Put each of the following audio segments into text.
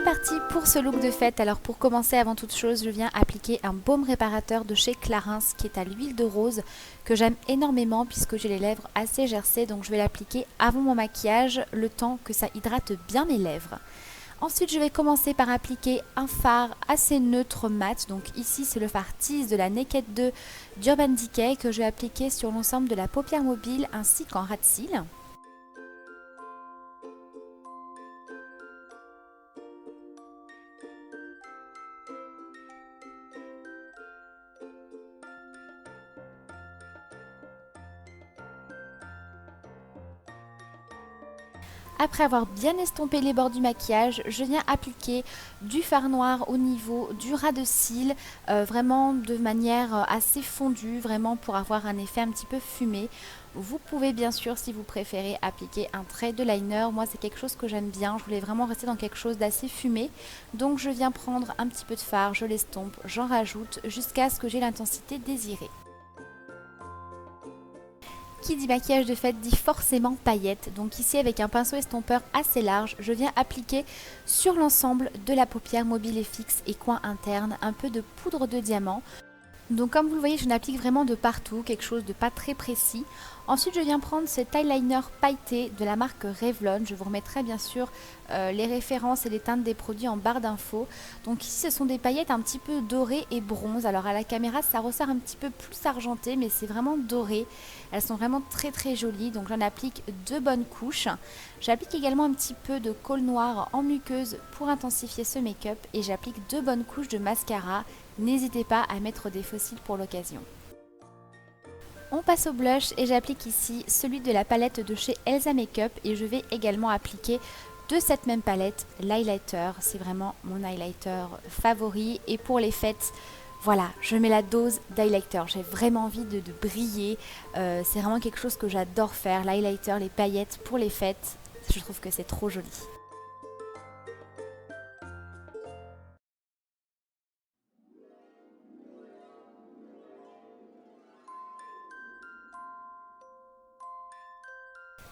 parti pour ce look de fête. Alors pour commencer, avant toute chose, je viens appliquer un baume réparateur de chez Clarins qui est à l'huile de rose que j'aime énormément puisque j'ai les lèvres assez gercées, donc je vais l'appliquer avant mon maquillage, le temps que ça hydrate bien mes lèvres. Ensuite, je vais commencer par appliquer un fard assez neutre mat. Donc ici, c'est le fard Tease de la Naked 2 d'Urban Decay que je vais appliquer sur l'ensemble de la paupière mobile ainsi qu'en ras de cils. Après avoir bien estompé les bords du maquillage, je viens appliquer du fard noir au niveau du ras de cils, vraiment de manière assez fondue, vraiment pour avoir un effet un petit peu fumé. Vous pouvez bien sûr, si vous préférez, appliquer un trait de liner. Moi, c'est quelque chose que j'aime bien. Je voulais vraiment rester dans quelque chose d'assez fumé. Donc, je viens prendre un petit peu de fard, je l'estompe, j'en rajoute jusqu'à ce que j'ai l'intensité désirée. Qui dit maquillage de fête dit forcément paillettes, donc ici avec un pinceau estompeur assez large, je viens appliquer sur l'ensemble de la paupière mobile et fixe et coin interne un peu de poudre de diamant. Donc comme vous le voyez, je n'applique vraiment de partout, quelque chose de pas très précis. Ensuite, je viens prendre cet eyeliner pailleté de la marque Revlon. Je vous remettrai bien sûr les références et les teintes des produits en barre d'infos. Donc ici, ce sont des paillettes un petit peu dorées et bronze. Alors à la caméra, ça ressort un petit peu plus argenté, mais c'est vraiment doré. Elles sont vraiment très très jolies. Donc j'en applique 2 bonnes couches. J'applique également un petit peu de colle noire en muqueuse pour intensifier ce make-up. Et j'applique 2 bonnes couches de mascara. N'hésitez pas à mettre des faux cils pour l'occasion. On passe au blush et j'applique ici celui de la palette de chez Elsa Makeup et je vais également appliquer de cette même palette l'highlighter. C'est vraiment mon highlighter favori et pour les fêtes, voilà, je mets la dose d'highlighter. J'ai vraiment envie de briller. C'est vraiment quelque chose que j'adore faire, l'highlighter, les paillettes pour les fêtes. Je trouve que c'est trop joli.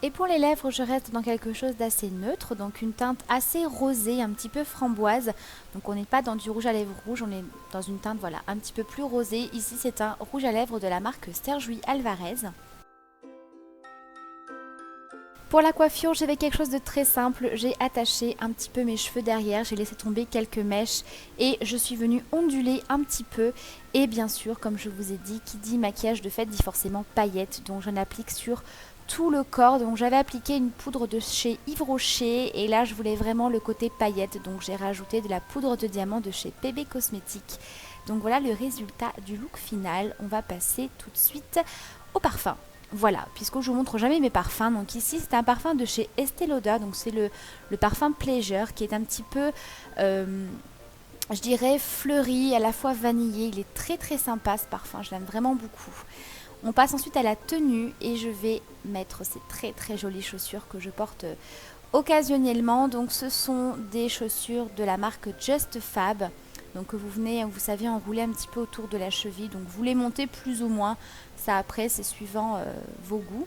Et pour les lèvres, je reste dans quelque chose d'assez neutre, donc une teinte assez rosée, un petit peu framboise. Donc on n'est pas dans du rouge à lèvres rouge, on est dans une teinte voilà, un petit peu plus rosée. Ici c'est un rouge à lèvres de la marque Sergio Alvarez. Pour la coiffure, j'avais quelque chose de très simple. J'ai attaché un petit peu mes cheveux derrière, j'ai laissé tomber quelques mèches et je suis venue onduler un petit peu. Et bien sûr, comme je vous ai dit, qui dit maquillage de fête dit forcément paillettes, donc j'en applique sur tout le corps. Donc j'avais appliqué une poudre de chez Yves Rocher et là je voulais vraiment le côté paillettes, donc j'ai rajouté de la poudre de diamant de chez PB Cosmetics. Donc voilà le résultat du look final. On va passer tout de suite au parfum. Voilà, puisque je vous montre jamais mes parfums. Donc ici c'est un parfum de chez Estée Lauder, donc c'est le parfum Pleasure qui est un petit peu je dirais fleuri, à la fois vanillé. Il est très très sympa ce parfum, je l'aime vraiment beaucoup. On passe ensuite à la tenue et je vais mettre ces très très jolies chaussures que je porte occasionnellement. Donc ce sont des chaussures de la marque Just Fab. Donc vous venez, vous savez, enrouler un petit peu autour de la cheville. Donc vous les montez plus ou moins. Ça après c'est suivant vos goûts.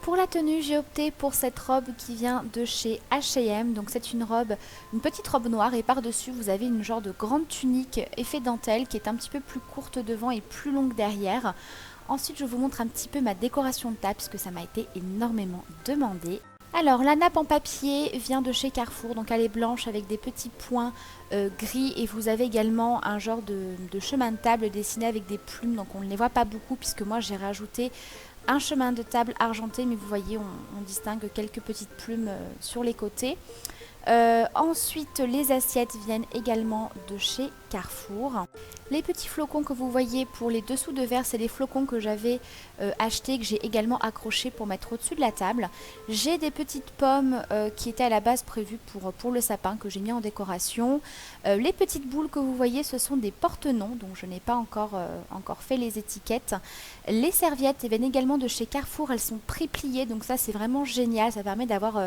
Pour la tenue, j'ai opté pour cette robe qui vient de chez H&M. Donc c'est une petite robe noire et par-dessus vous avez une genre de grande tunique effet dentelle qui est un petit peu plus courte devant et plus longue derrière. Ensuite je vous montre un petit peu ma décoration de table puisque ça m'a été énormément demandé. Alors la nappe en papier vient de chez Carrefour, donc elle est blanche avec des petits points gris et vous avez également un genre de chemin de table dessiné avec des plumes, donc on ne les voit pas beaucoup puisque moi j'ai rajouté un chemin de table argenté, mais vous voyez on distingue quelques petites plumes sur les côtés. Ensuite, les assiettes viennent également de chez Carrefour. Les petits flocons que vous voyez pour les dessous de verre, c'est des flocons que j'avais achetés, que j'ai également accrochés pour mettre au-dessus de la table. J'ai des petites pommes qui étaient à la base prévues pour le sapin que j'ai mis en décoration. Les petites boules que vous voyez, ce sont des porte-noms, donc je n'ai pas encore fait les étiquettes. Les serviettes viennent également de chez Carrefour, elles sont prépliées, donc ça c'est vraiment génial, ça permet d'avoir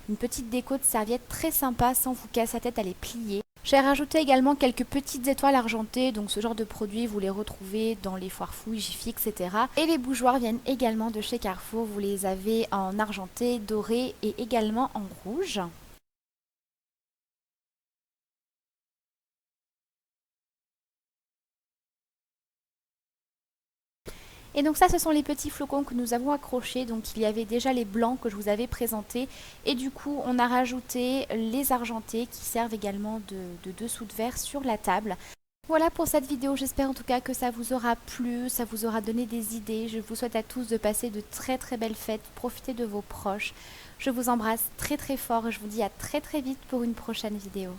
une petite déco de serviettes très sympa sans vous casser la tête à les plier. J'ai rajouté également quelques petites étoiles argentées, donc ce genre de produits vous les retrouvez dans les foires fouilles, Jiffy, etc. Et les bougeoirs viennent également de chez Carrefour, vous les avez en argenté, doré et également en rouge. Et donc ça, ce sont les petits flocons que nous avons accrochés. Donc il y avait déjà les blancs que je vous avais présentés. Et du coup, on a rajouté les argentés qui servent également de dessous de verre sur la table. Voilà pour cette vidéo, j'espère en tout cas que ça vous aura plu, ça vous aura donné des idées. Je vous souhaite à tous de passer de très très belles fêtes, profitez de vos proches. Je vous embrasse très très fort et je vous dis à très très vite pour une prochaine vidéo.